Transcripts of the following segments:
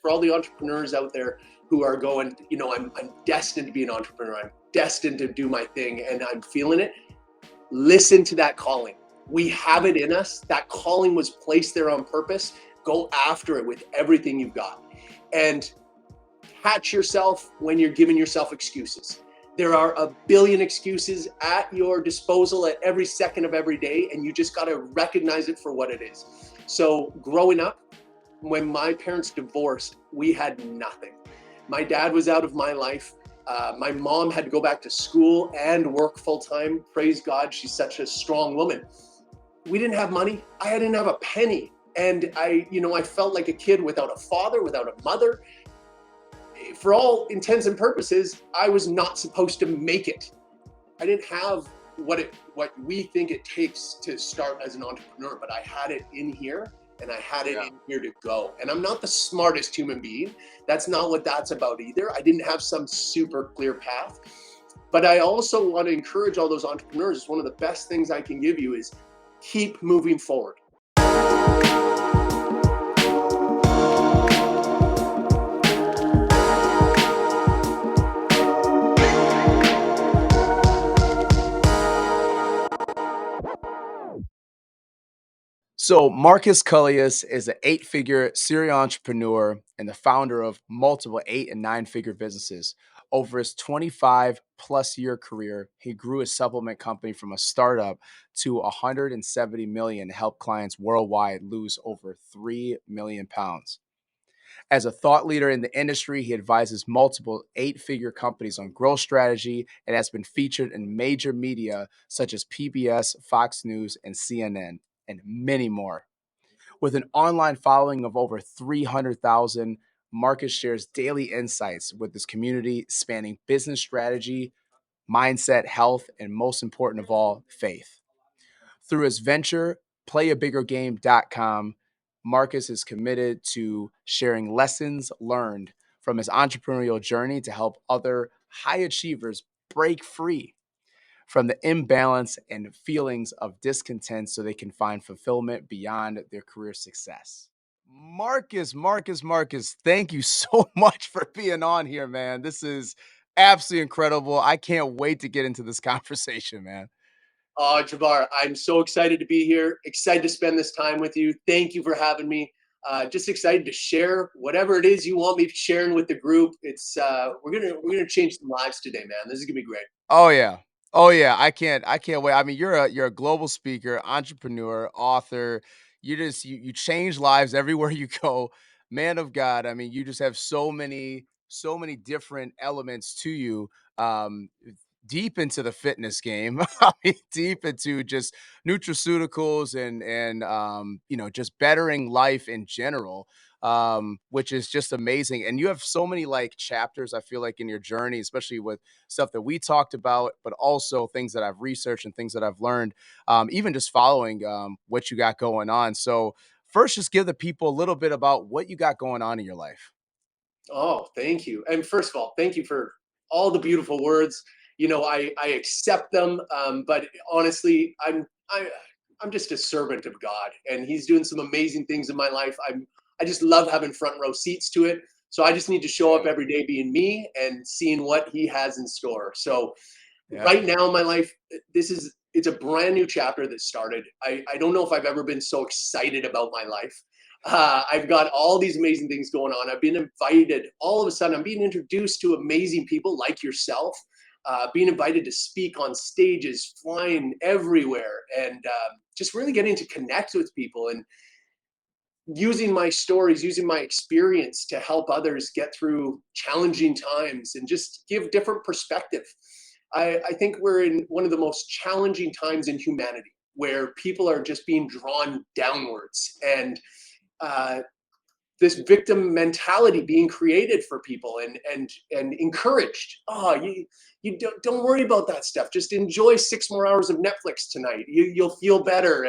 for all the entrepreneurs out there who are going, I'm destined to be an entrepreneur. I'm destined to do my thing and I'm feeling it. Listen to that calling. We have it in us. That calling was placed there on purpose. Go after it with everything you've got. And catch yourself when you're giving yourself excuses. There are a billion excuses at your disposal at every second of every day, and you just got to recognize it for what it is. So growing up, when my parents divorced, we had nothing. My dad was out of my life. My mom had to go back to school and work full time. Praise God, she's such a strong woman. We didn't have money. I didn't have a penny. And I felt like a kid without a father, without a mother. For all intents and purposes, I was not supposed to make it. I didn't have what we think it takes to start as an entrepreneur, but I had it in here and I had it in here to go. And I'm not the smartest human being. That's not what that's about either. I didn't have some super clear path, but I also want to encourage all those entrepreneurs. One of the best things I can give you is keep moving forward. So Markus Kaulius is an 8-figure serial entrepreneur and the founder of multiple 8- and 9-figure businesses. Over his 25-plus year career, he grew his supplement company from a startup to 170 million to help clients worldwide lose over 3 million pounds. As a thought leader in the industry, he advises multiple 8-figure companies on growth strategy and has been featured in major media such as PBS, Fox News, and CNN. And many more. With an online following of over 300,000, Markus shares daily insights with his community spanning business strategy, mindset, health, and most important of all, faith. Through his venture, playabiggergame.com, Markus is committed to sharing lessons learned from his entrepreneurial journey to help other high achievers break free from the imbalance and feelings of discontent so they can find fulfillment beyond their career success. Markus, thank you so much for being on here, man. This is absolutely incredible. I can't wait to get into this conversation, man. Oh, Jamar, I'm so excited to be here. Excited to spend this time with you. Thank you for having me. Just excited to share whatever it is you want me sharing with the group. It's we're gonna change some lives today, man. This is gonna be great. Oh yeah. I can't wait. I mean, you're a global speaker, entrepreneur, author. You change lives everywhere you go. Man of God. I mean, you just have so many different elements to you. Deep into the fitness game. I mean, deep into just nutraceuticals and just bettering life in general. Which is just amazing. And you have so many like chapters, I feel like, in your journey, especially with stuff that we talked about, but also things that I've researched and things that I've learned, even just following what you got going on. So first, just give the people a little bit about what you got going on in your life. Oh, thank you. And first of all, thank you for all the beautiful words. I accept them, but honestly, I'm just a servant of God, and He's doing some amazing things in my life. I just love having front row seats to it. So I just need to show up every day being me and seeing what He has in store. So right now in my life, it's a brand new chapter that started. I don't know if I've ever been so excited about my life. I've got all these amazing things going on. I've been invited. All of a sudden, I'm being introduced to amazing people like yourself, being invited to speak on stages, flying everywhere, and just really getting to connect with people and using my stories, using my experience to help others get through challenging times and just give different perspective. I think we're in one of the most challenging times in humanity where people are just being drawn downwards and this victim mentality being created for people and encouraged. Oh, you don't worry about that stuff. Just enjoy 6 more hours of Netflix tonight. You'll feel better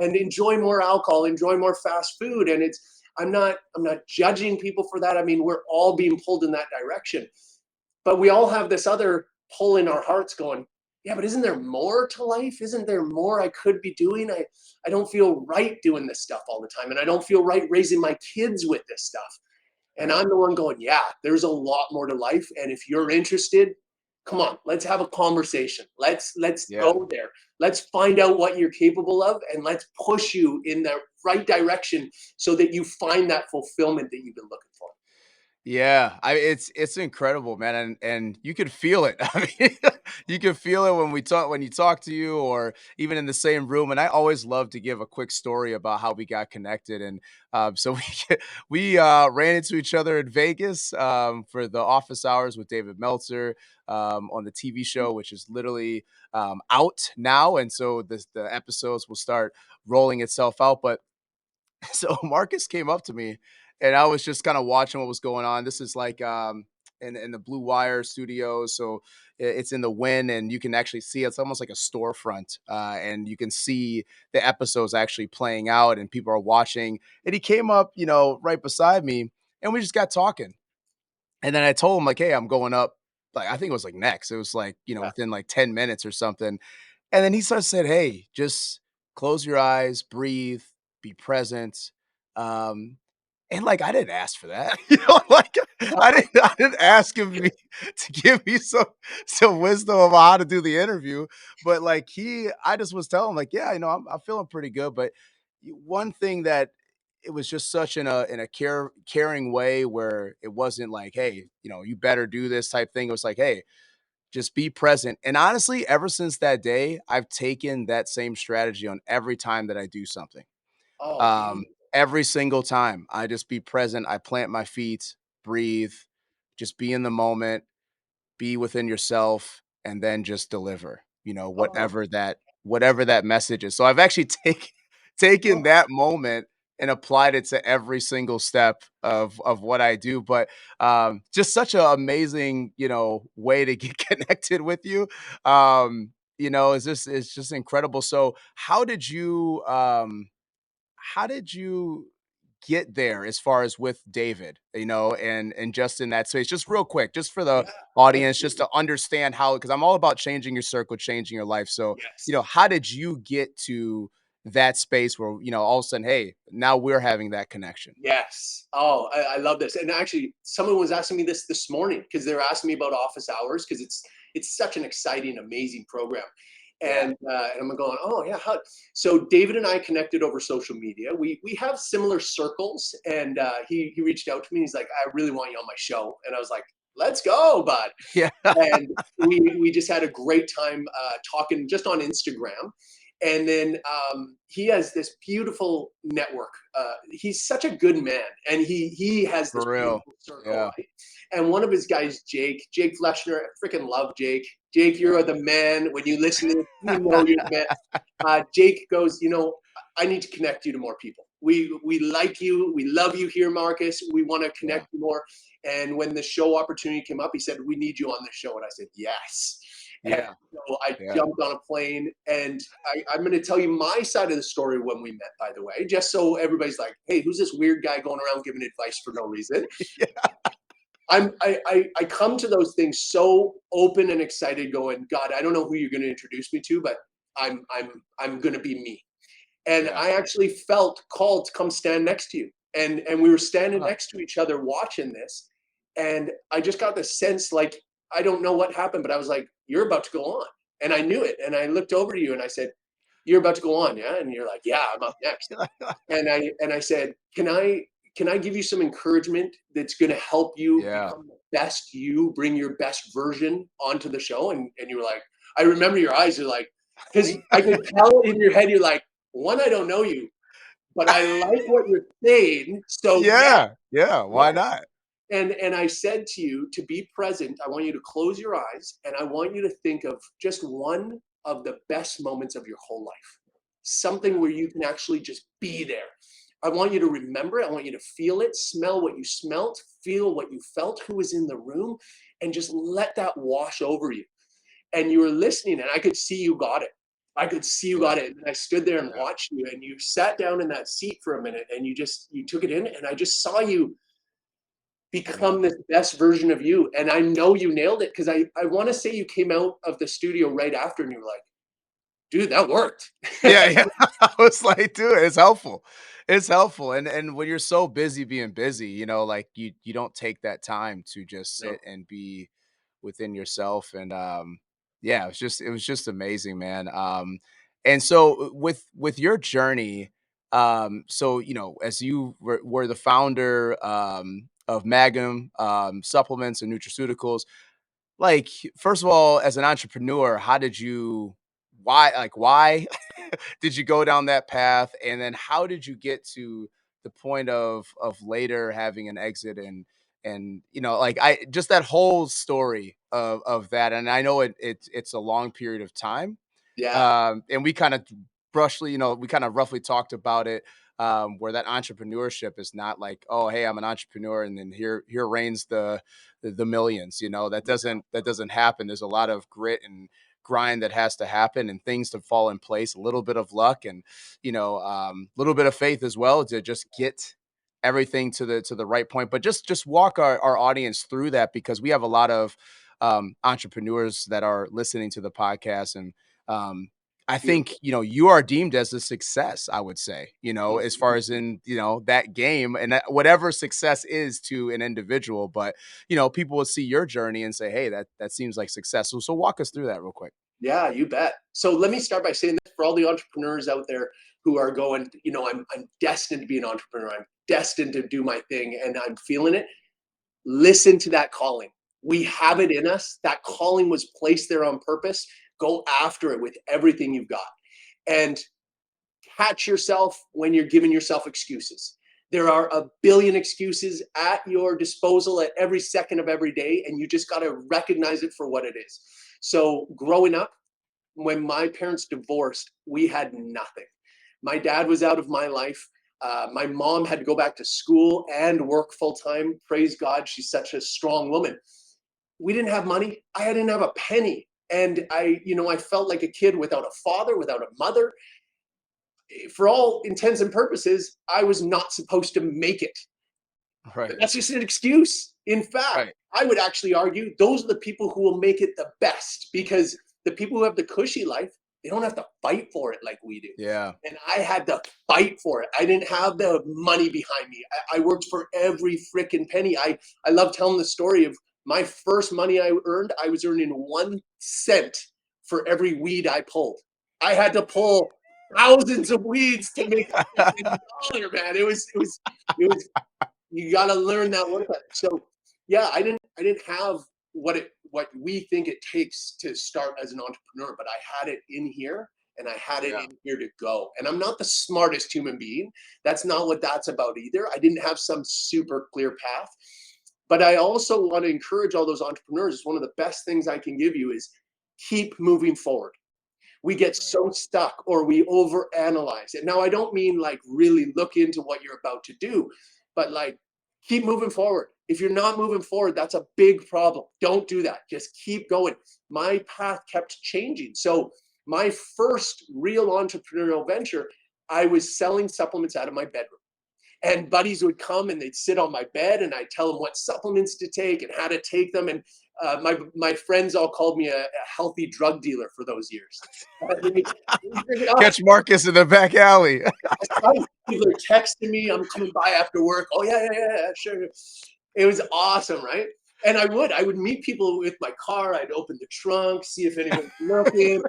and enjoy more alcohol, enjoy more fast food. And I'm not judging people for that. I mean, we're all being pulled in that direction, but we all have this other pull in our hearts going, yeah, but isn't there more to life? Isn't there more I could be doing? I don't feel right doing this stuff all the time. And I don't feel right raising my kids with this stuff. And Right. I'm the one going, yeah, there's a lot more to life. And if you're interested, come on, let's have a conversation. Let's Yeah. go there. Let's find out what you're capable of and let's push you in the right direction so that you find that fulfillment that you've been looking for. Yeah, it's incredible, man, and you can feel it. I mean, you can feel it when you talk to you, or even in the same room. And I always love to give a quick story about how we got connected. And so we ran into each other in Vegas for the office hours with David Meltzer on the TV show, which is literally out now, and so the episodes will start rolling itself out. But so Marcus came up to me and I was just kind of watching what was going on. This is like in the Blue Wire studios. So it's in the Win and you can actually see it's almost like a storefront. And you can see the episodes actually playing out and people are watching. And he came up, right beside me and we just got talking. And then I told him, like, hey, I'm going up. Like, I think it was like next. It was like, Yeah. within like 10 minutes or something. And then he started said, "Hey, just close your eyes, breathe, be present." Um, and like I didn't ask for that, like I didn't ask him to give me some wisdom of how to do the interview, but like I just was telling him like, yeah, I'm feeling pretty good, but one thing that it was just such in a caring way where it wasn't like, hey, you better do this type thing. It was like, hey, just be present. And honestly, ever since that day, I've taken that same strategy on every time that I do something. Oh, beautiful. Every single time, I just be present. I plant my feet, breathe, just be in the moment, be within yourself, and then just deliver, Oh, whatever that message is. So I've actually taken oh, that moment and applied it to every single step of what I do. But just such an amazing, way to get connected with you. It's just incredible. So how did you get there as far as with David, and just in that space? Just real quick, just for the yeah, audience, just absolutely. to understand how, because I'm all about changing your circle, changing your life. So, Yes. how did you get to that space where, all of a sudden, hey, now we're having that connection? Yes. Oh, I love this. And actually, someone was asking me this morning because they were asking me about office hours because it's such an exciting, amazing program. Yeah. And I'm going, oh yeah. How? So David and I connected over social media. We have similar circles, and he reached out to me. He's like, I really want you on my show, and I was like, let's go, bud. Yeah. And we just had a great time talking just on Instagram. And then he has this beautiful network. He's such a good man, and he has this For real. beautiful circle, Yeah. right? And one of his guys, Jake Fleshner, I freaking love Jake. Jake, Yeah. you're the man. When you listen to this, you're the man. Jake goes, I need to connect you to more people. We like you. We love you here, Marcus. We want to Yeah. connect you more. And when the show opportunity came up, he said, we need you on the show. And I said, yes. And Yeah. so I Yeah. jumped on a plane, and I'm going to tell you my side of the story when we met, by the way, just so everybody's like, hey, who's this weird guy going around giving advice for no reason? Yeah. I come to those things so open and excited, going, God, I don't know who you're going to introduce me to, but I'm going to be me. And Yeah. I actually felt called to come stand next to you. And we were standing Huh. next to each other watching this. And I just got the sense, like, I don't know what happened, but I was like, you're about to go on. And I knew it. And I looked over to you and I said, you're about to go on, yeah? And you're like, yeah, I'm up next. And I said, can I give you some encouragement that's going to help you Yeah. become the best you, bring your best version onto the show? And you were like, I remember your eyes are like, because I could tell in your head, you're like, one, I don't know you, but I like what you're saying. So yeah, Yeah. Yeah. Why yes. not? And I said to you to be present. I want you to close your eyes and I want you to think of just one of the best moments of your whole life. Something where you can actually just be there. I want you to remember it. I want you to feel it, smell what you smelt, feel what you felt, who was in the room, and just let that wash over you. And you were listening, and I could see you got it. I could see you Yeah. got it. And I stood there and Yeah. watched you, and you sat down in that seat for a minute, and you took it in, and I just saw you Yeah. become this best version of you. And I know you nailed it because I want to say you came out of the studio right after and you were like, dude, that worked. Yeah, yeah. I was like, dude, it's helpful. It's helpful. And when you're so busy being busy, like you don't take that time to just No. sit and be within yourself. And yeah, it was just amazing, man. And so with your journey, so as you were the founder of Magnum supplements and nutraceuticals, like, first of all, as an entrepreneur, how did you why did you go down that path? And then how did you get to the point of later having an exit and like I just that whole story of that. And I know it's a long period of time. Yeah. And we kind of brushly, we kind of roughly talked about it, where that entrepreneurship is not like, oh, hey, I'm an entrepreneur, and then here reigns the millions. That doesn't happen. There's a lot of grit and grind that has to happen, and things to fall in place. A little bit of luck, and a little bit of faith as well to just get everything to the right point. But just walk our audience through that, because we have a lot of entrepreneurs that are listening to the podcast. And um, I think, Beautiful. you are deemed as a success, I would say, as far as in, that game, and whatever success is to an individual. But, people will see your journey and say, hey, that seems like success. So walk us through that real quick. Yeah, you bet. So let me start by saying this for all the entrepreneurs out there who are going, I'm destined to be an entrepreneur. I'm destined to do my thing and I'm feeling it. Listen to that calling. We have it in us. That calling was placed there on purpose. Go after it with everything you've got. And catch yourself when you're giving yourself excuses. There are a billion excuses at your disposal at every second of every day, and you just got to recognize it for what it is. So, growing up, when my parents divorced, we had nothing. My dad was out of my life. My mom had to go back to school and work full time. Praise God, she's such a strong woman. We didn't have money. I didn't have a penny. And I felt like a kid without a father, without a mother. For all intents and purposes, I was not supposed to make it. Right. But that's just an excuse. In fact, Right. I would actually argue those are the people who will make it the best, because the people who have the cushy life, they don't have to fight for it like we do. Yeah. And I had to fight for it. I didn't have the money behind me. I worked for every freaking penny. I love telling the story of my first money I earned. I was earning 1 cent for every weed I pulled. I had to pull thousands of weeds to make $1, man. It was you got to learn that work ethic. So yeah, I didn't have what we think it takes to start as an entrepreneur, but I had it in here and I had it Yeah. in here to go. And I'm not the smartest human being. That's not what that's about either. I didn't have some super clear path. But I also want to encourage all those entrepreneurs. One of the best things I can give you is keep moving forward. We get Right. so stuck or we overanalyze it. Now, I don't mean like really look into what you're about to do, but like keep moving forward. If you're not moving forward, that's a big problem. Don't do that. Just keep going. My path kept changing. So, my first real entrepreneurial venture, I was selling supplements out of my bedroom. And buddies would come and they'd sit on my bed and I'd tell them what supplements to take and how to take them. And my friends all called me a healthy drug dealer for those years. Catch Marcus in the back alley. People are texting me, I'm coming by after work. Oh yeah, sure. It was awesome, right? And I would meet people with my car. I'd open the trunk, see if anyone's looking.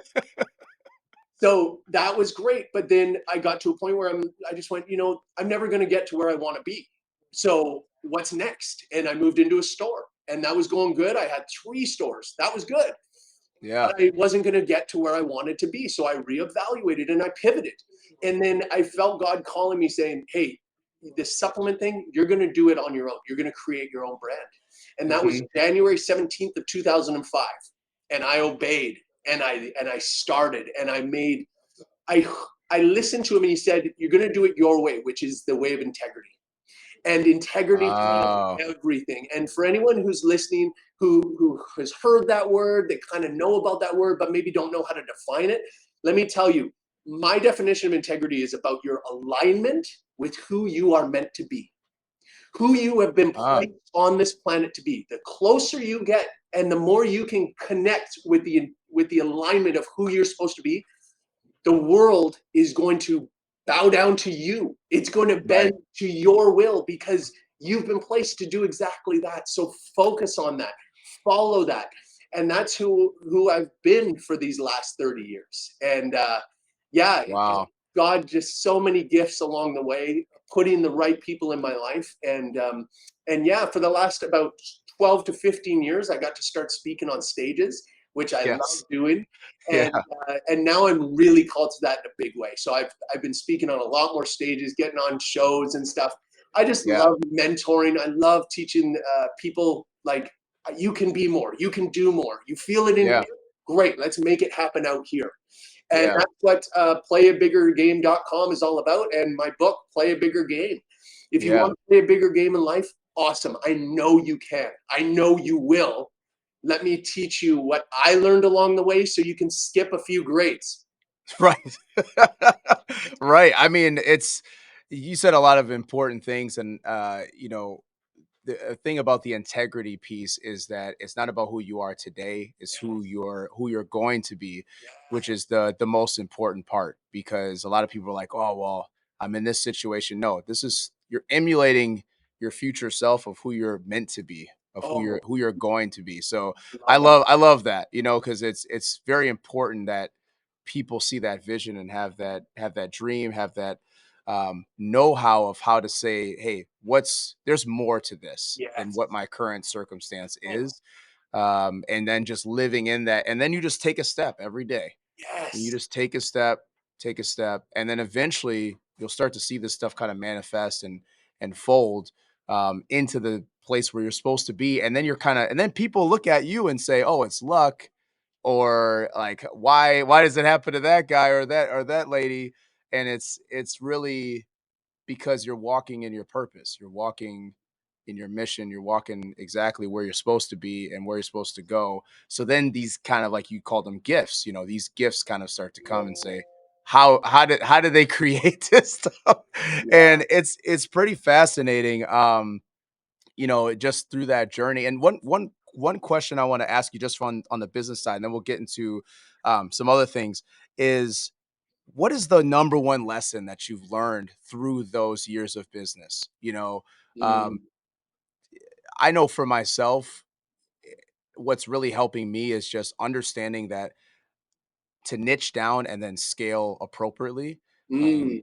So that was great. But then I got to a point where I just went, I'm never going to get to where I want to be. So what's next? And I moved into a store and that was going good. I had 3 stores. That was good. Yeah. But I wasn't going to get to where I wanted to be. So I reevaluated and I pivoted. And then I felt God calling me saying, hey, this supplement thing, you're going to do it on your own. You're going to create your own brand. And that was Mhm. January 17th of 2005. And I obeyed and I started and I I listened to him and he said, you're going to do it your way, which is the way of integrity. And integrity drives Oh, everything. And for anyone who's listening who has heard that word, they kind of know about that word, but maybe don't know how to define it, let me tell you, my definition of integrity is about your alignment with who you are meant to be, who you have been ah, placed on this planet to be. The closer you get and the more you can connect with the alignment of who you're supposed to be, the world is going to bow down to you. It's going to bend Right. to your will because you've been placed to do exactly that. So focus on that, follow that. And that's who I've been for these last 30 years. And yeah, Wow. God, just so many gifts along the way, putting the right people in my life. And yeah, for the last about 12 to 15 years, I got to start speaking on stages, which I love Yes. doing. Yeah. And now I'm really called to that in a big way. So I've been speaking on a lot more stages, getting on shows and stuff. I just Yeah. love mentoring. I love teaching people like you can be more, you can do more. You feel it in Yeah. here, great. Let's make it happen out here. And Yeah. that's what playabiggergame.com is all about. And my book, Play a Bigger Game. If you Yeah. want to play a bigger game in life, awesome. I know you can. I know you will. Let me teach you what I learned along the way so you can skip a few grades. Right. Right. I mean, you said a lot of important things, and the thing about the integrity piece is that it's not about who you are today, it's who you're going to be, which is the most important part, because a lot of people are like, oh well, I'm in this situation. No, this is, you're emulating your future self of who you're meant to be, of who Oh, you're going to be. So I love that. love that, because it's very important that people see that vision and have that dream, have that know-how of how to say, hey, there's more to this than Yes. what my current circumstance Oh, is. And then just living in that, and then you just take a step every day, and you yes. just take a step, and then eventually you'll start to see this stuff kind of manifest and fold into the place where you're supposed to be. And then and then people look at you and say, oh, it's luck, or like, why does it happen to that guy or that lady? And it's really because you're walking in your purpose, you're walking in your mission, you're walking exactly where you're supposed to be and where you're supposed to go. So then these kind of, like you call them gifts, these gifts kind of start to come and say, how did they create this stuff? Yeah. And it's pretty fascinating, just through that journey. And one question I want to ask you, just on the business side, and then we'll get into some other things, is what is the number one lesson that you've learned through those years of business? Mm, I know for myself, what's really helping me is just understanding that to niche down and then scale appropriately. mm,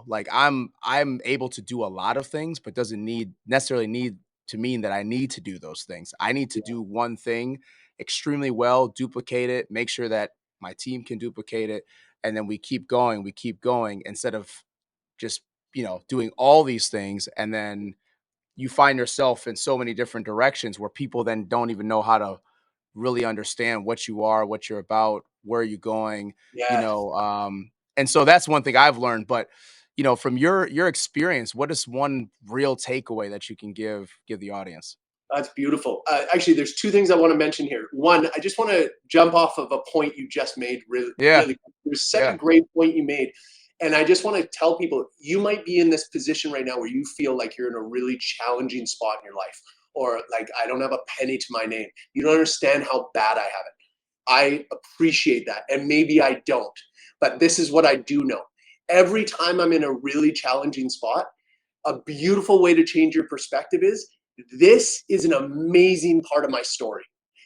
Like I'm able to do a lot of things, but doesn't necessarily need to mean that I need to do those things. I need to yeah. do one thing extremely well, duplicate it, make sure that my team can duplicate it, and then we keep going, instead of just, doing all these things, and then you find yourself in so many different directions where people then don't even know how to really understand what you are, what you're about, where you're going, you Yes. know. And so that's one thing I've learned. But from your experience, what is one real takeaway that you can give the audience? That's beautiful. Actually, there's two things I want to mention here. One, I just want to jump off of a point you just made. Really, Yeah, really, there's such a yeah, great point you made, and I just want to tell people you might be in this position right now where you feel like you're in a really challenging spot in your life, or like I don't have a penny to my name. You don't understand how bad I have it. I appreciate that, and maybe I don't, but this is what I do know. Every time I'm in a really challenging spot, a beautiful way to change your perspective is this is an amazing part of my story.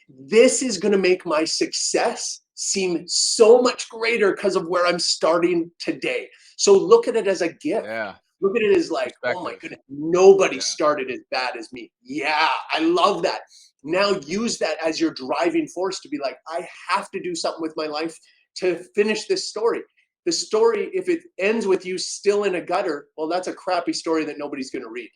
This is going to make my success seem so much greater because of where I'm starting today. So look at it as a gift. yeah. Look at it as like, oh my Perspective. goodness, nobody Yeah, started as bad as me. Yeah, I love that. Now use that as your driving force to be like, I have to do something with my life to finish this story. The story, if it ends with you still in a gutter, well, that's a crappy story that nobody's going to read.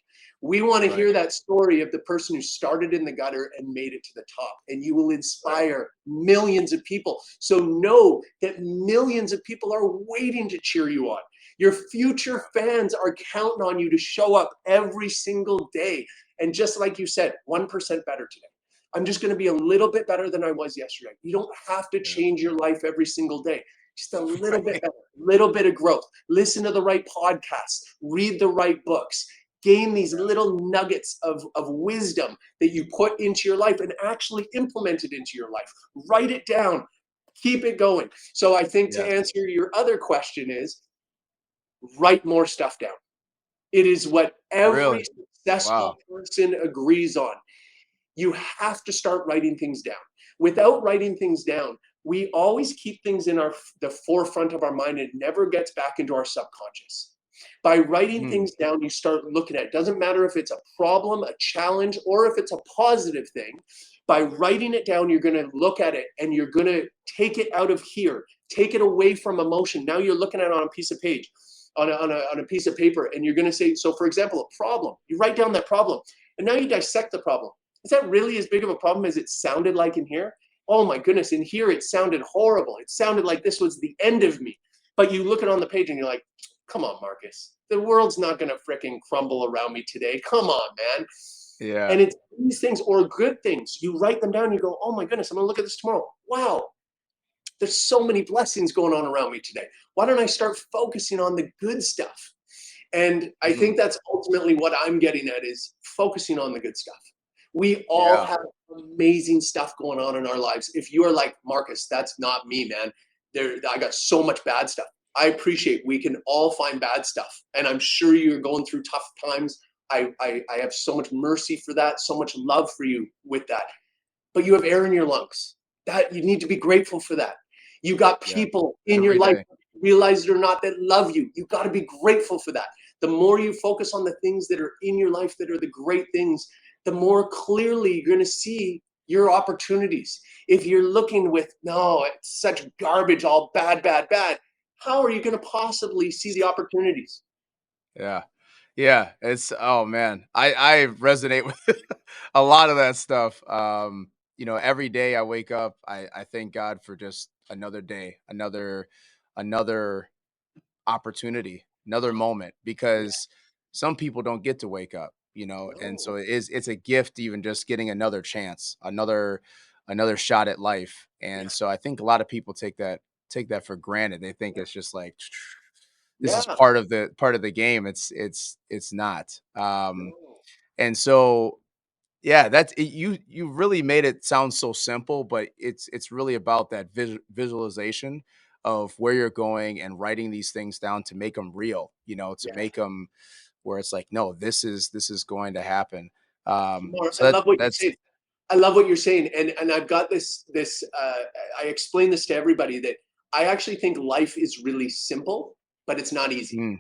We want to right, hear that story of the person who started in the gutter and made it to the top, and you will right. inspire millions of people. So know that millions of people are waiting to cheer you on. Your future fans are counting on you to show up every single day. And just like you said, 1% better today. I'm just going to be a little bit better than I was yesterday. You don't have to Yeah, change your life every single day. Just a little bit right, better, little bit of growth. Listen to the right podcasts, read the right books, gain these yeah, little nuggets of wisdom that you put into your life and actually implement it into your life. Write it down, Keep it going. So I think to Yes. answer your other question is write more stuff down. It is what every Really? successful Wow. person agrees on. You have to start writing things down. Without writing things down, we always keep things in the forefront of our mind, and it never gets back into our subconscious. By writing Mm, things down, you start looking at it. Doesn't matter if it's a problem, a challenge, or if it's a positive thing. By writing it down, you're going to look at it and you're going to take it out of here, take it away from emotion. Now you're looking at it on a piece of page, on a piece of paper, and you're going to say, so for example, a problem. You write down that problem, and now you dissect the problem. Is that really as big of a problem as it sounded like in here? Oh my goodness, in here it sounded horrible. It sounded like this was the end of me. But you look at it on the page and you're like, come on, Marcus. The world's not going to freaking crumble around me today. Come on, man. yeah. And it's these things or good things. You write them down and you go, oh my goodness, I'm going to look at this tomorrow. Wow, there's so many blessings going on around me today. Why don't I start focusing on the good stuff? And I Mm, think that's ultimately what I'm getting at is focusing on the good stuff. We all yeah. have amazing stuff going on in our lives. If you are like, Marcus, that's not me, man. I got so much bad stuff. I appreciate we can all find bad stuff. And I'm sure you're going through tough times. I have so much mercy for that, so much love for you with that. But you have air in your lungs. That you need to be grateful for that. You got Yeah. people in your Every life, day. realize it or not, that love you. You got to be grateful for that. The more you focus on the things that are in your life that are the great things, the more clearly you're going to see your opportunities. If you're looking with, no, it's such garbage, all bad, bad, bad, how are you going to possibly see the opportunities? Yeah. Yeah, it's oh man. I resonate with a lot of that stuff. Every day I wake up, I thank God for just another day, another opportunity, another moment Yeah, because some people don't get to wake up, and so no. it's a gift even just getting another chance, another shot at life. Yeah, And so I think a lot of people take that for granted. They think it's just like this is yeah, part of the game. It's not. no. And so yeah, you really made it sound so simple, but it's really about that visualization of where you're going and writing these things down to make them real, to Yeah. make them where it's like, no, this is going to happen. Jamar, I So love what you're that's saying. I love what you're saying, and I've got this. I explain this to everybody that I actually think life is really simple, but it's not easy. mm,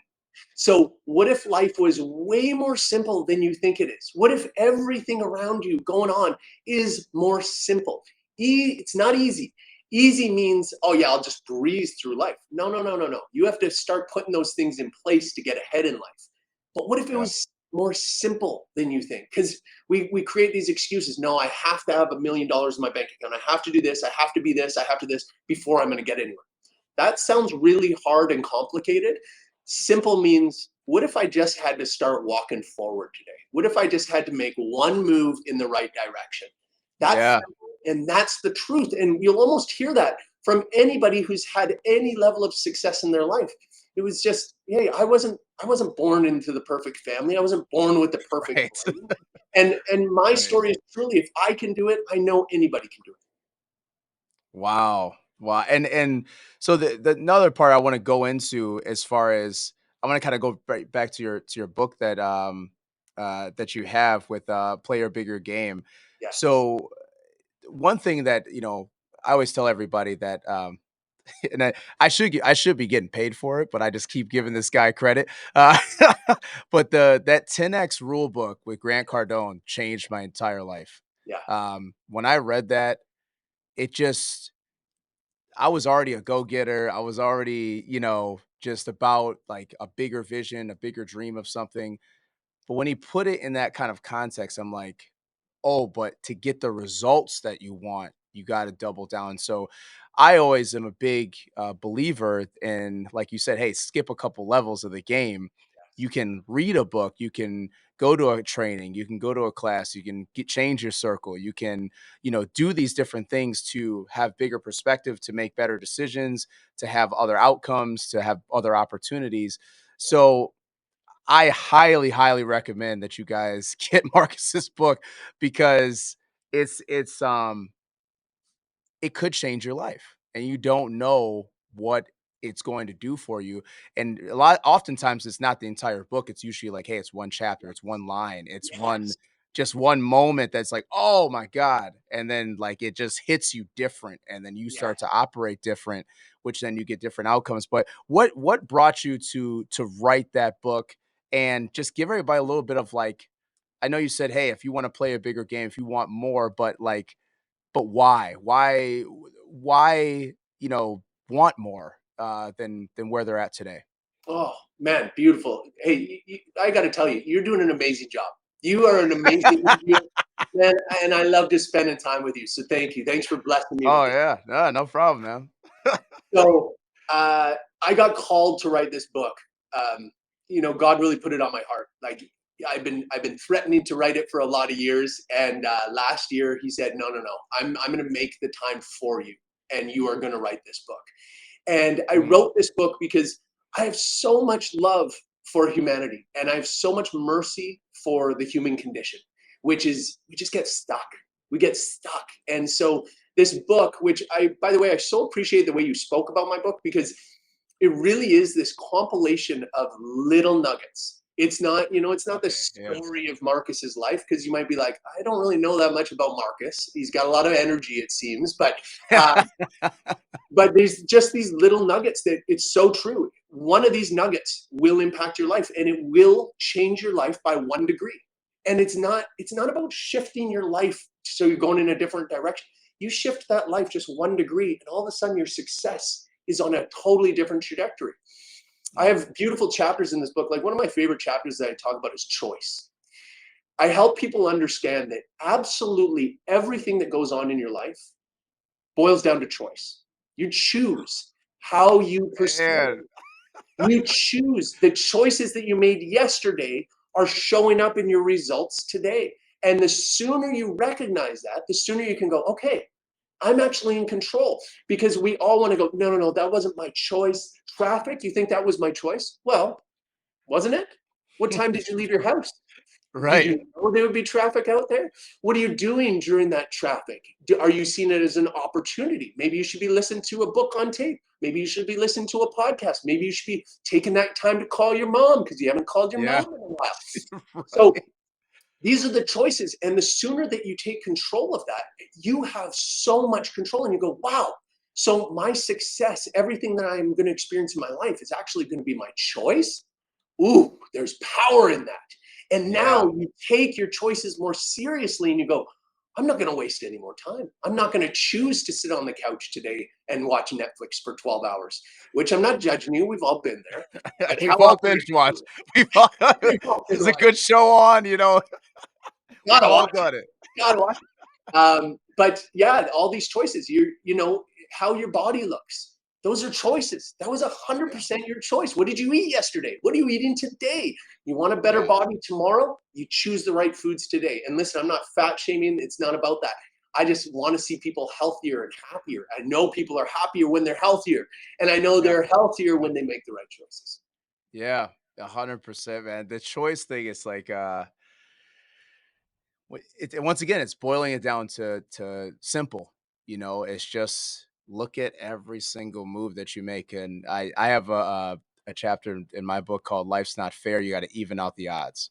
So, what if life was way more simple than you think it is? What if everything around you going on is more simple? It's not easy. Easy means, oh, yeah, I'll just breeze through life. No, no, no, no, no. You have to start putting those things in place to get ahead in life. But what if it yeah, was more simple than you think? Because we create these excuses. No, I have to have $1 million in my bank account. I have to do this. I have to be this. I have to this before I'm going to get anywhere. That sounds really hard and complicated. Simple means, what if I just had to start walking forward today? What if I just had to make one move in the right direction? That's yeah, simple, and that's the truth. And you'll almost hear that from anybody who's had any level of success in their life. It was just, hey, I wasn't born into the perfect family. I wasn't born with the perfect right, brain. And my right. story is truly, if I can do it, I know anybody can do it. Wow. Wow. And so the another part I want to go into as far as I want to kind of go right back to your book that you have with Play Your Bigger Game. Yes. So one thing that, I always tell everybody that and I should be getting paid for it, but I just keep giving this guy credit. But that 10x rule book with Grant Cardone changed my entire life. Yeah. When I read that, it just I was already a go-getter. I was already, just about like a bigger vision, a bigger dream of something. But when he put it in that kind of context, I'm like, oh, but to get the results that you want, you got to double down. So I always am a big believer in, like you said, hey, skip a couple levels of the game. You can read a book, you can go to a training, you can go to a class, you can change your circle, you can, do these different things to have bigger perspective, to make better decisions, to have other outcomes, to have other opportunities. So I highly, highly recommend that you guys get Marcus's book because it's it could change your life. and you don't know what it's going to do for you. And oftentimes it's not the entire book. It's usually like, hey, it's one chapter, it's one line, it's Yes. just one moment that's like, oh my God. And then like it just hits you different. And then you start to Yes. operate different, which then you get different outcomes. But what brought you to write that book? And just give everybody a little bit of like, I know you said, hey, if you want to play a bigger game, if you want more, but like, but why? Why, want more than where they're at today? Oh man, beautiful. Hey, I got to tell you, you're doing an amazing job. You are an amazing man, and I love just spending time with you. So thank you. Thanks for blessing me with Oh this. yeah. No, no problem, man. So I got called to write this book. Um, God really put it on my heart. Like I've been threatening to write it for a lot of years, and last year he said, no, no, no, I'm going to make the time for you, and you are going to write this book. And I Mm, wrote this book because I have so much love for humanity, and I have so much mercy for the human condition, which is we just get stuck. We get stuck. And so this book, which by the way, I so appreciate the way you spoke about my book, because it really is this compilation of little nuggets. It's not the okay. Yeah. story of Marcus's life, because you might be like, I don't really know that much about Marcus. He's got a lot of energy, it seems, uh, but there's just these little nuggets that it's so true. One of these nuggets will impact your life, and it will change your life by 1 degree. And it's not about shifting your life so you're going in a different direction. You shift that life just 1 degree, and all of a sudden your success is on a totally different trajectory. I Mm, have beautiful chapters in this book. Like one of my favorite chapters that I talk about is choice. I help people understand that absolutely everything that goes on in your life boils down to choice. You choose how you perceive. man. You choose. The choices that you made yesterday are showing up in your results today. And the sooner you recognize that, the sooner you can go, okay, I'm actually in control. Because we all want to go, no, no, no, that wasn't my choice. Traffic, you think that was my choice? Well, wasn't it? What time did you leave your house? Did Right. you know there would be traffic out there? What are you doing during that traffic? Are you seeing it as an opportunity? Maybe you should be listening to a book on tape. Maybe you should be listening to a podcast. Maybe you should be taking that time to call your mom because you haven't called your Yeah. mom in a while. So Right. these are the choices. And the sooner that you take control of that, you have so much control, and you go, wow. So my success, everything that I'm going to experience in my life is actually going to be my choice. Ooh, there's power in that. And now Yeah. you take your choices more seriously, and you go, I'm not going to waste any more time. I'm not going to choose to sit on the couch today and watch Netflix for 12 hours, which I'm not judging you. We've all been there. But how We've all often binge watched. We've all, we've all been there's a like, good show on, we've gotta all watch it. done it. Gotta watch it. But yeah, all these choices, how your body looks. Those are choices. That was Yeah. 100% your choice. What did you eat yesterday? What are you eating today? You want a better Yeah. body tomorrow? You choose the right foods today. And listen, I'm not fat shaming. It's not about that. I just want to see people healthier and happier. I know people are happier when they're healthier, and I know Yeah. they're healthier when they make the right choices. Yeah. 100%, man. The choice thing is like, once again, it's boiling it down to simple. It's just look at every single move that you make. And I have a chapter in my book called "Life's Not Fair." You got to even out the odds.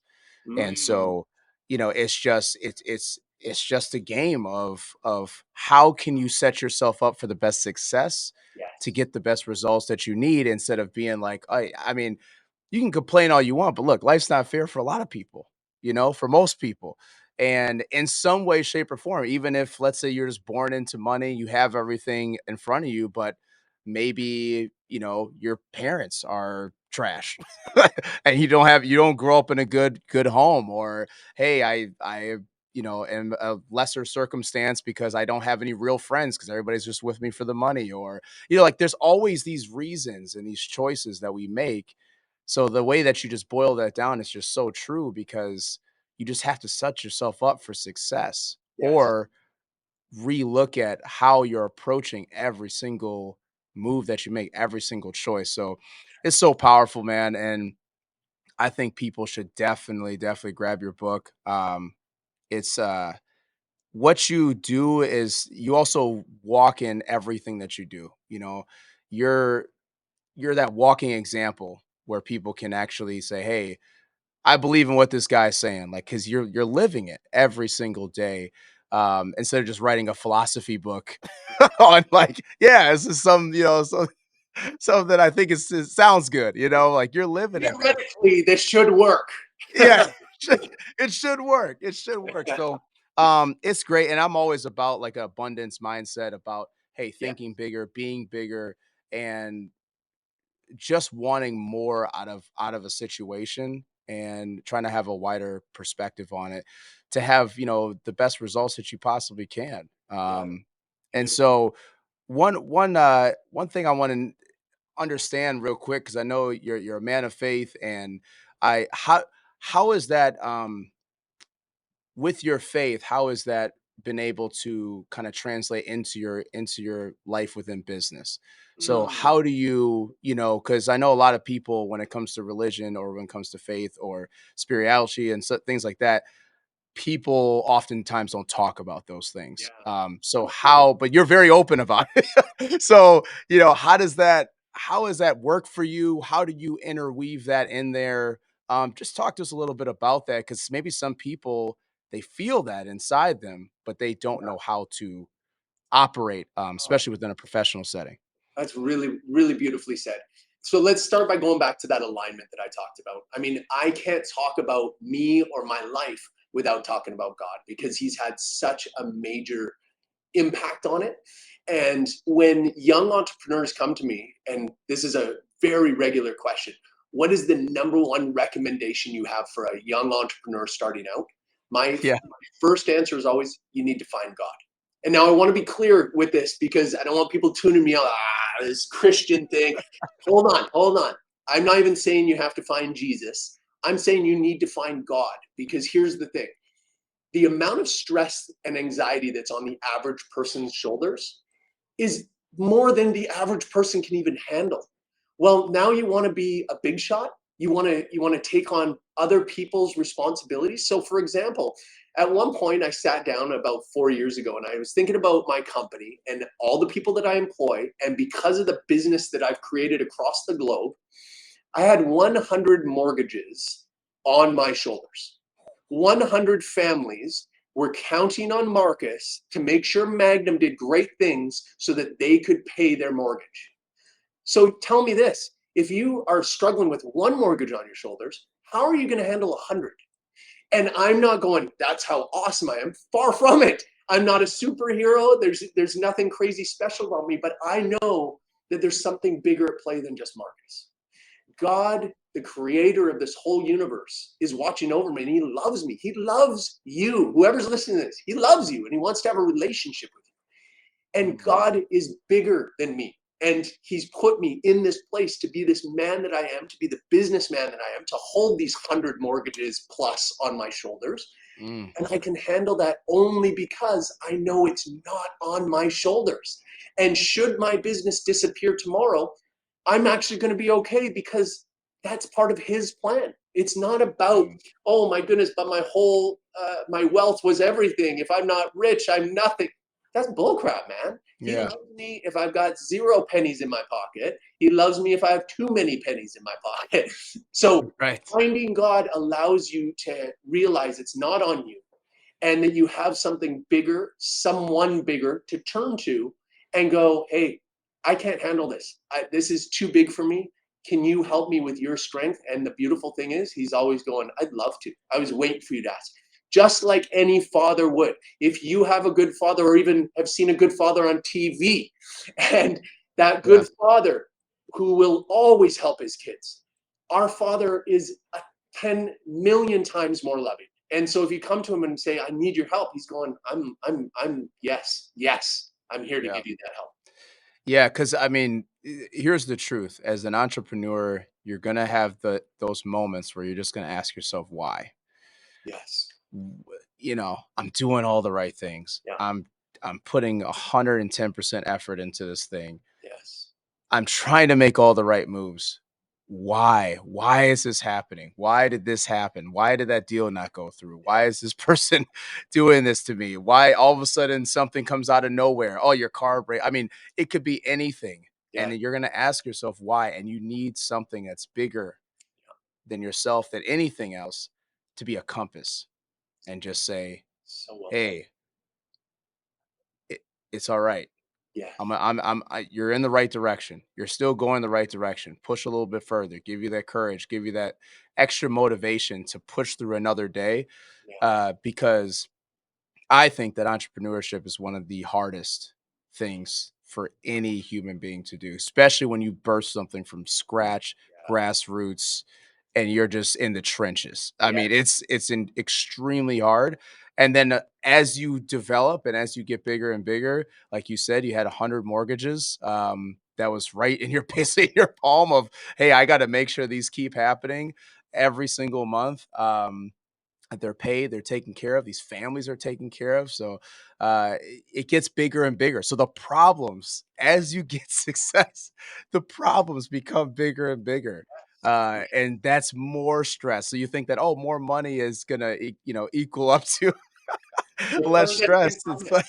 And Mm, so, it's just a game of how can you set yourself up for the best success to yes. get the best results that you need, instead of being like, I mean, you can complain all you want, but look, life's not fair for a lot of people, for most people. And in some way, shape, or form, even if, let's say, you're just born into money, you have everything in front of you, but maybe, your parents are trash and you don't grow up in a good home, or hey, I am a lesser circumstance because I don't have any real friends because everybody's just with me for the money, or like there's always these reasons and these choices that we make. So the way that you just boil that down is just so true, because you just have to set yourself up for success, Yes. or relook at how you're approaching every single move that you make, every single choice. So it's so powerful, man. And I think people should definitely grab your book. It's what you do is you also walk in everything that you do. You know, you're you're that walking example where people can actually say, "Hey, I believe in what this guy's saying," like, because you're living it every single day, instead of just writing a philosophy book on like, yeah, this is some, something that I think it sounds good, like you're living every day. Theoretically, this should work. Yeah, it should work. It should work. So, it's great, and I'm always about like an abundance mindset about, hey, Yeah, thinking bigger, being bigger, and just wanting more out of a situation and trying to have a wider perspective on it to have, the best results that you possibly can. yeah, And beautiful. so one thing I want to understand real quick, because I know you're a man of faith, and I how is that with your faith, how has that been able to kind of translate into your life within business? So Mm, how do because I know a lot of people, when it comes to religion or when it comes to faith or spirituality and things like that, people oftentimes don't talk about those yeah, things. So absolutely. but you're very open about it. So, how does that work for you? How do you interweave that in there? Just talk to us a little bit about that, because maybe some people, they feel that inside them, but they don't Yeah. know how to operate, Oh, especially within a professional setting. that's really, really beautifully said. So let's start by going back to that alignment that I talked about. I mean, I can't talk about me or my life without talking about God because he's had such a major impact on it. And when young entrepreneurs come to me, and this is a very regular question, what is the number one recommendation you have for a young entrepreneur starting out? Yeah. My first answer is always, you need to find God. And now I want to be clear with this because I don't want people tuning me out. This Christian thing. Hold on, hold on. I'm not even saying you have to find Jesus. I'm saying you need to find God because here's the thing, the amount of stress and anxiety that's on the average person's shoulders is more than the average person can even handle. Well, now you want to be a big shot. You want to take on other people's responsibilities. So for example, at one point I sat down about 4 years ago and I was thinking about my company and all the people that I employ, and because of the business that I've created across the globe, I had 100 mortgages on my shoulders. 100 families were counting on Marcus to make sure Magnum did great things so that they could pay their mortgage. So tell me this, if you are struggling with one mortgage on your shoulders, how are you going to handle 100? And I'm not going, that's how awesome I am. Far from it. I'm not a superhero. There's nothing crazy special about me, but I know that there's something bigger at play than just Marcus. God, the creator of this whole universe, is watching over me and he loves me. He loves you. Whoever's listening to this, he loves you and he wants to have a relationship with you. And Mhm. God is bigger than me. And he's put me in this place to be this man that I am, to be the businessman that I am, to hold these 100 mortgages plus on my shoulders. Mm. And I can handle that only because I know it's not on my shoulders. And should my business disappear tomorrow, I'm actually going to be okay because that's part of his plan. It's not about, Mm. oh my goodness, but my wealth was everything. If I'm not rich, I'm nothing. That's bullcrap, man. He Yeah. loves me if I've got 0 pennies in my pocket. He loves me if I have too many pennies in my pocket. So Right. finding God allows you to realize it's not on you and that you have something bigger, someone bigger to turn to and go, hey, I can't handle this. This is too big for me. Can you help me with your strength? And the beautiful thing is, he's always going, I'd love to. I was waiting for you to ask. Just like any father would. If you have a good father or even have seen a good father on TV, and that Yeah. good father who will always help his kids, our father is 10 million times more loving. And so if you come to him and say, I need your help, he's going, yes, yes, I'm here to Yeah. give you that help. Yeah, because I mean, here's the truth. As an entrepreneur, you're gonna have those moments where you're just gonna ask yourself why. Yes. I'm doing all the right things. Yeah. I'm putting 110% effort into this thing. Yes. I'm trying to make all the right moves. why is this happening? Why did this happen? Why did that deal not go through? Why is this person doing this to me? Why all of a sudden something comes out of nowhere? Oh, your car break. I mean, it could be anything. And Yeah. then you're going to ask yourself why. And you need something that's bigger than yourself, than anything else, to be a compass and just say, So well said. hey, it's all right. Yeah. You're in the right direction. You're still going the right direction. Push a little bit further. Give you that courage. Give you that extra motivation to push through another day. Yeah. Because I think that entrepreneurship is one of the hardest things for any human being to do, especially when you burst something from scratch, grassroots, and you're just in the trenches. I Yeah. mean, extremely hard. And then as you develop and as you get bigger and bigger, like you said, you had 100 mortgages. That was right in your basically in your palm of, hey, I got to make sure these keep happening every single month. They're paid, they're taken care of, these families are taken care of. So it gets bigger and bigger. So the problems, as you get success, the problems become bigger and bigger. And that's more stress. So you think that, oh, more money is gonna equal up to It less never gets stress. It's incumbent. like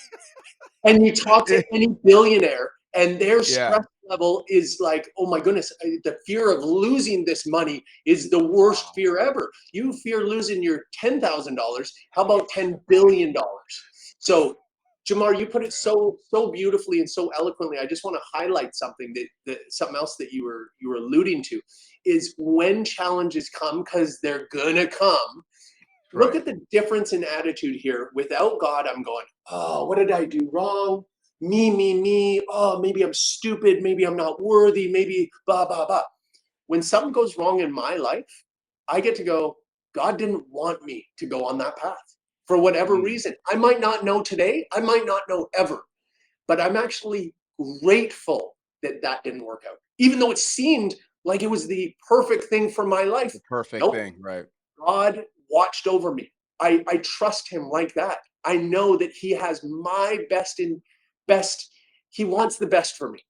And you talk to it, any billionaire, and their yeah. stress level is like, oh my goodness, the fear of losing this money is the worst Wow. fear ever. You fear losing your $10,000. How about $10 billion? So, Jamar, you put it Yeah. so beautifully and so eloquently. I just want to highlight something that something else that you were alluding to is when challenges come, because they're gonna come. Look Right. at the difference in attitude here. Without God, I'm going, oh, what did I do wrong? Me. Oh, maybe I'm stupid. Maybe I'm not worthy. Maybe blah, blah, blah. When something goes wrong in my life, I get to go, God didn't want me to go on that path for whatever Mm, reason. I might not know today. I might not know ever, but I'm actually grateful that that didn't work out, even though it seemed like it was the perfect thing for my life. the perfect Nope. thing. Right. God watched over me. I trust him like that. I know that he has my best. He wants the best for me.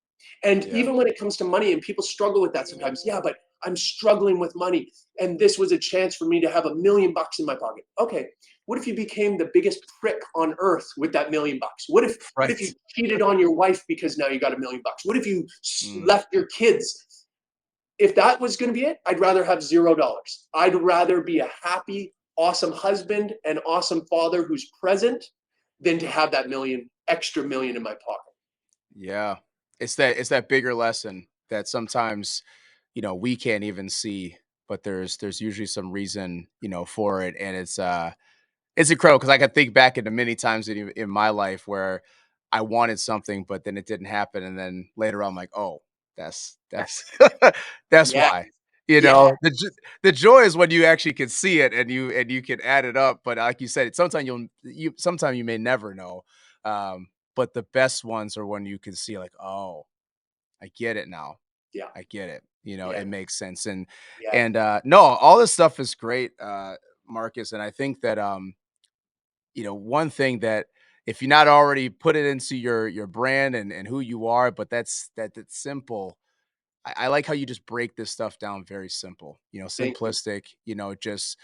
And Yeah. even when it comes to money, and people struggle with that sometimes, yeah, but I'm struggling with money. And this was a chance for me to have $1 million in my pocket. Okay. What if you became the biggest prick on earth with that $1 million? What if you Right. cheated on your wife because now you got $1 million? What if you Mm, left your kids? If that was going to be it, I'd rather have $0. I'd rather be a happy, awesome husband and awesome father who's present than to have that extra million in my pocket. yeah. It's that bigger lesson that sometimes we can't even see, but there's usually some reason, for it. And it's incredible because I can think back into many times in my life where I wanted something, but then it didn't happen. And then later on, I'm like, oh, that's that's Yeah, why. yeah, The joy is when you actually can see it and you can add it up. But like you said, sometimes sometimes you may never know. But the best ones are when you can see like, oh, I get it now. yeah, I get it. yeah, It makes sense. And yeah. and no, all this stuff is great, Marcus. And I think that one thing that if you're not already put it into your brand and who you are, but that's simple. I like how you just break this stuff down very simple, Thank you. simplistic, just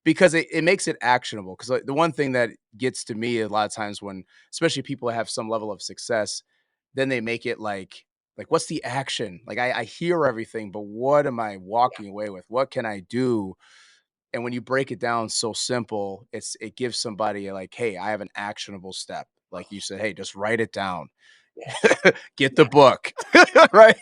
because it makes it actionable. Because like, the one thing that gets to me a lot of times when, especially people have some level of success, then they make it like what's the action? Like I hear everything, but what am I Yeah, walking away with? What can I do? And when you break it down so simple, it gives somebody like, hey, I have an actionable step. oh, Like you said, hey, just write it down. yes, Get the yeah, book. Right.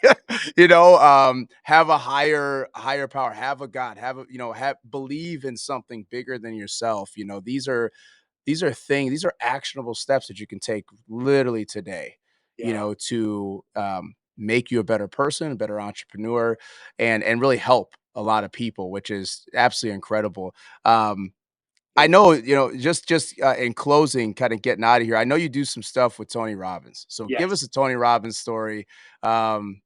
Have a higher power, have a God, have a have believe in something bigger than yourself. These are actionable steps that you can take literally today, yeah. to make you a better person, a better entrepreneur, and really help a lot of people, which is absolutely incredible. I Thank know, just in closing, kind of getting out of here. I know you do some stuff with Tony Robbins, so give us Yes. a Tony Robbins story. Um,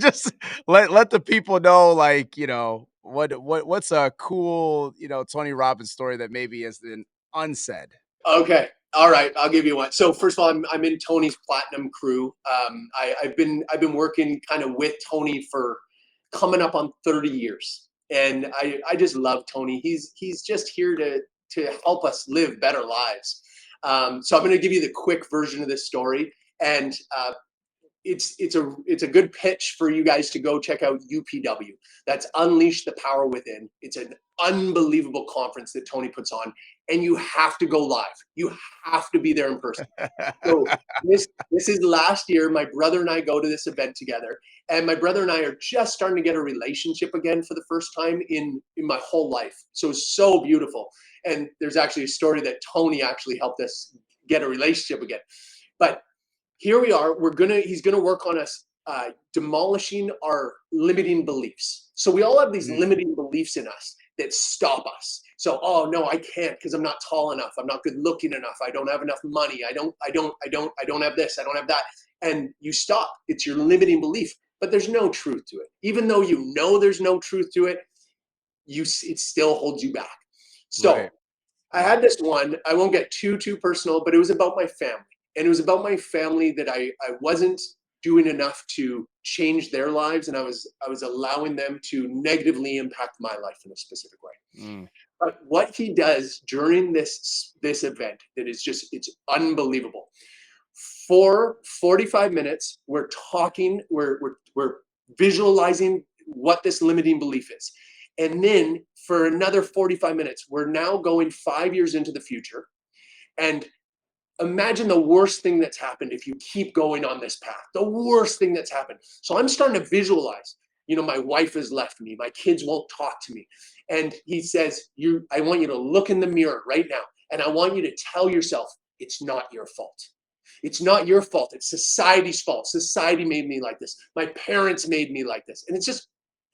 just let the people know, like what's a cool Tony Robbins story that maybe has been unsaid. Okay. All right. I'll give you one. So first of all, I'm in Tony's platinum crew. I've been working kind of with Tony for coming up on 30 years. And I just love Tony. He's just here to help us live better lives. So I'm going to give you the quick version of this story, and it's a good pitch for you guys to go check out UPW. That's Unleash the Power Within. It's an unbelievable conference that Tony puts on, and you have to go live. You have to be there in person. So this is last year. My brother and I go to this event together, and my brother and I are just starting to get a relationship again for the first time in my whole life. So it's so beautiful. And there's actually a story that Tony actually helped us get a relationship again. But here we are. He's gonna work on us demolishing our limiting beliefs. So we all have these limiting beliefs in us that stop us. So, oh no, I can't because I'm not tall enough. I'm not good looking enough. I don't have enough money. I don't have this. I don't have that. And you stop. It's your limiting belief. But there's no truth to it. Even though you know there's no truth to it, it still holds you back. So Right. I had this one. I won't get too personal, but it was about my family. And it was about my family that I wasn't doing enough to change their lives, and I was allowing them to negatively impact my life in a specific way. But what he does during this event that is just, it's unbelievable. For 45 minutes, we're talking, we're visualizing what this limiting belief is. And then for another 45 minutes, we're now going 5 years into the future. And imagine the worst thing that's happened if you keep going on this path, the worst thing that's happened. So I'm starting to visualize, my wife has left me, my kids won't talk to me. And he says, I want you to look in the mirror right now. And I want you to tell yourself, it's not your fault. It's not your fault. It's society's fault. Society made me like this. My parents made me like this. And it's just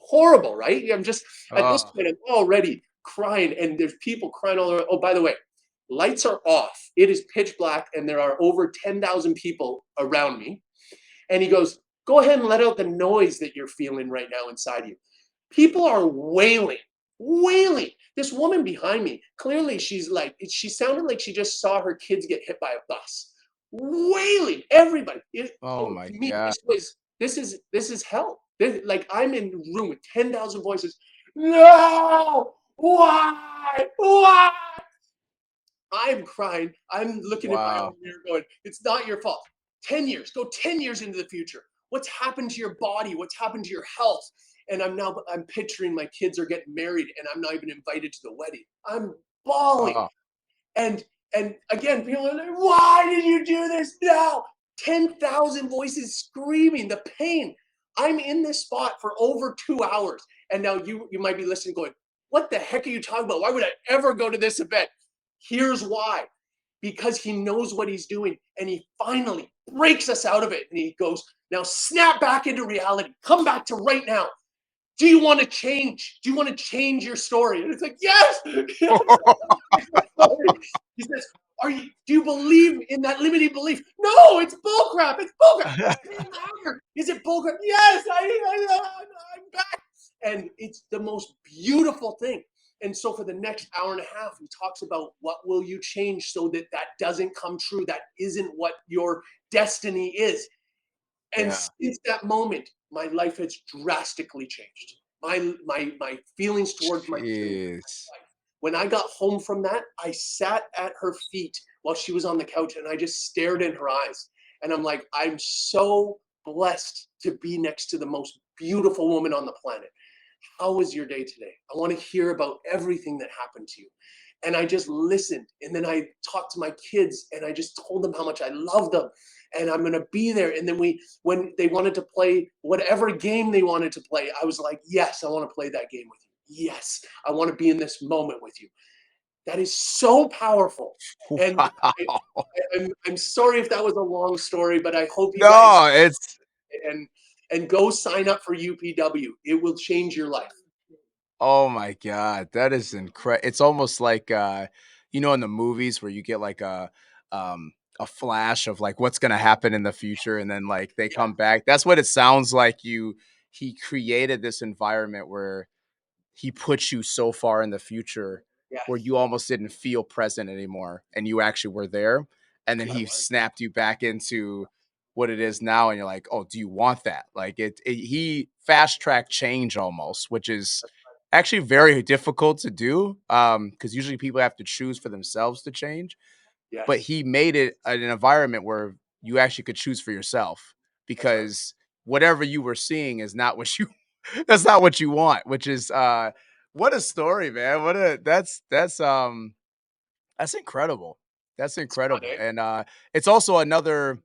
horrible, right? I'm just, at this point, I'm already crying, and there's people crying all around. Oh, by the way, lights are off. It is pitch black, and there are over 10,000 people around me. And he goes, go ahead and let out the noise that you're feeling right now inside you. People are wailing. This woman behind me, clearly she sounded like she just saw her kids get hit by a bus. Wailing, everybody. Oh my To me, God. this is hell. Like, I'm in a room with 10,000 voices. No! Why? I'm crying. I'm looking at my own Wow. mirror going, it's not your fault. 10 years, go 10 years into the future. What's happened to your body? What's happened to your health? And I'm picturing my kids are getting married, and I'm not even invited to the wedding. I'm bawling. Oh, And again, people are like, why did you do this? No. 10,000 voices screaming, the pain. I'm in this spot for over 2 hours. And now you might be listening going, what the heck are you talking about? Why would I ever go to this event? Here's why. Because he knows what he's doing, and he finally breaks us out of it. And he goes, now snap back into reality. Come back to right now. Do you want to change? Do you want to change your story? And it's like, yes. He says, do you believe in that limiting belief? No, it's bullcrap. It's bullcrap. Is it bullcrap? Yes, I'm back. And it's the most beautiful thing. And so for the next hour and a half, he talks about what will you change so that doesn't come true. That isn't what your destiny is. And yeah. since that moment, my life has drastically changed. My feelings towards my kids. Jeez. When I got home from that, I sat at her feet while she was on the couch, and I just stared in her eyes. And I'm like, I'm so blessed to be next to the most beautiful woman on the planet. How was your day today? I want to hear about everything that happened to you. And I just listened. And then I talked to my kids, and I just told them how much I love them. And I'm going to be there. And then when they wanted to play whatever game they wanted to play, I was like, yes, I want to play that game with you. Yes, I want to be in this moment with you. That is so powerful. And Wow. I'm sorry if that was a long story, but I hope you guys No, it's and go sign up for UPW. It will change your life. oh my God, that is incredible. It's almost like in the movies where you get like a flash of like what's gonna happen in the future, and then like they Yeah. come back. That's what it sounds like. He created this environment where he puts you so far in the future where Yes. you almost didn't feel present anymore, and you actually were there. And then I he was. snapped you back into what it is now, and you're like, oh, do you want that? Like he fast track change almost, which is actually very difficult to do, because usually people have to choose for themselves to change. But Yes, he made it an environment where you actually could choose for yourself, that's right. because whatever you were seeing is not what you that's not what you want, which is what a story, man. What a that's incredible. That's It's fun, incredible. eh? And it's also another,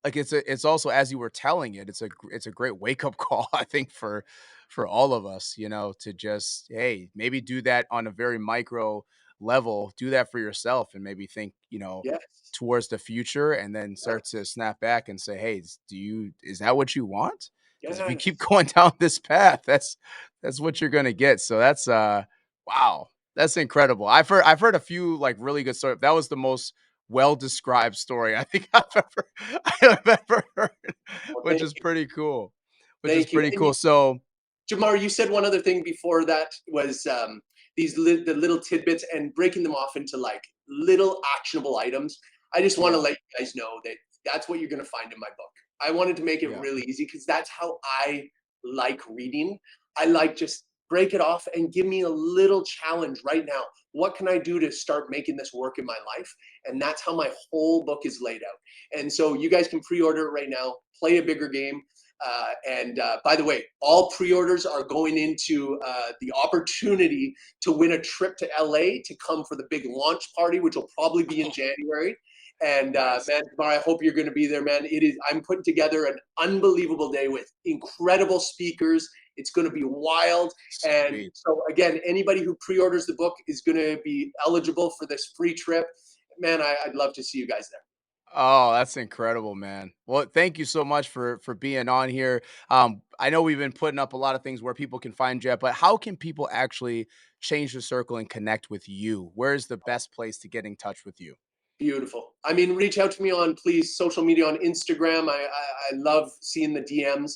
like, it's also, as you were telling it, it's a great wake up call, I think, for all of us, to just, hey, maybe do that on a very micro level, do that for yourself, and maybe think, Yes, towards the future, and then start yes, to snap back and say, hey, is that what you want? Because if you keep yes. going down this path, that's what you're gonna get. So that's wow, that's incredible. I've heard a few like really good stories. That was the most well described story I think I've ever heard, Well, which thank is you, pretty cool. Which is thank you. pretty And cool. So Jamar, you said one other thing before that was the little tidbits and breaking them off into like little actionable items. I just want to yeah, let you guys know that that's what you're going to find in my book. I wanted to make it yeah. really easy because that's how I like reading. I like just break it off and give me a little challenge right now. What can I do to start making this work in my life? And that's how my whole book is laid out. And so you guys can pre-order it right now. Play a bigger game. And by the way, all pre-orders are going into the opportunity to win a trip to LA to come for the big launch party, which will probably be in January. And Nice. man, Tamara, I hope you're going to be there, man. It is. I'm putting together an unbelievable day with incredible speakers. It's going to be wild. And Sweet. so again, anybody who pre-orders the book is going to be eligible for this free trip. Man, I'd love to see you guys there. Oh, that's incredible, man. Well, thank you so much for being on here. I know we've been putting up a lot of things where people can find you at, but how can people actually change the circle and connect with you? Where's the best place to get in touch with you? Beautiful. I mean, reach out to me on, please, social media on Instagram. I love seeing the DMs.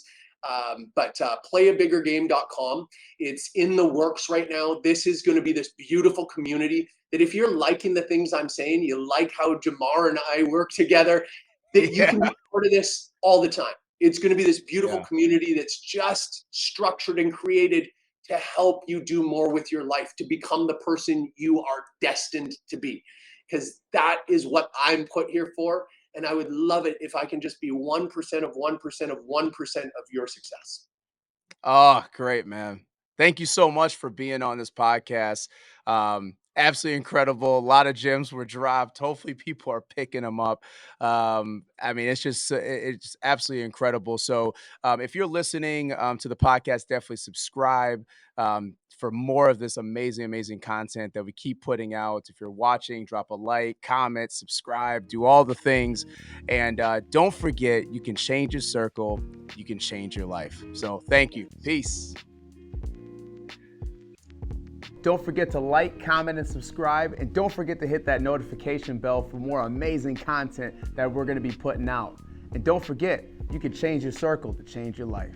But playabiggergame.com. It's in the works right now. This is going to be this beautiful community that if you're liking the things I'm saying, you like how Jamar and I work together, that you can Yeah. be part of this all the time. It's going to be this beautiful Yeah. community that's just structured and created to help you do more with your life, to become the person you are destined to be. Because that is what I'm put here for. And I would love it if I can just be 1% of 1% of 1% of your success. Oh, great, man. Thank you so much for being on this podcast. Absolutely incredible. A lot of gems were dropped. Hopefully, people are picking them up. I mean, it's absolutely incredible. So, if you're listening to the podcast, definitely subscribe for more of this amazing, amazing content that we keep putting out. If you're watching, drop a like, comment, subscribe, do all the things. And don't forget, you can change your circle, you can change your life. So thank you. Peace. Don't forget to like, comment, and subscribe. And don't forget to hit that notification bell for more amazing content that we're going to be putting out. And don't forget, you can change your circle to change your life.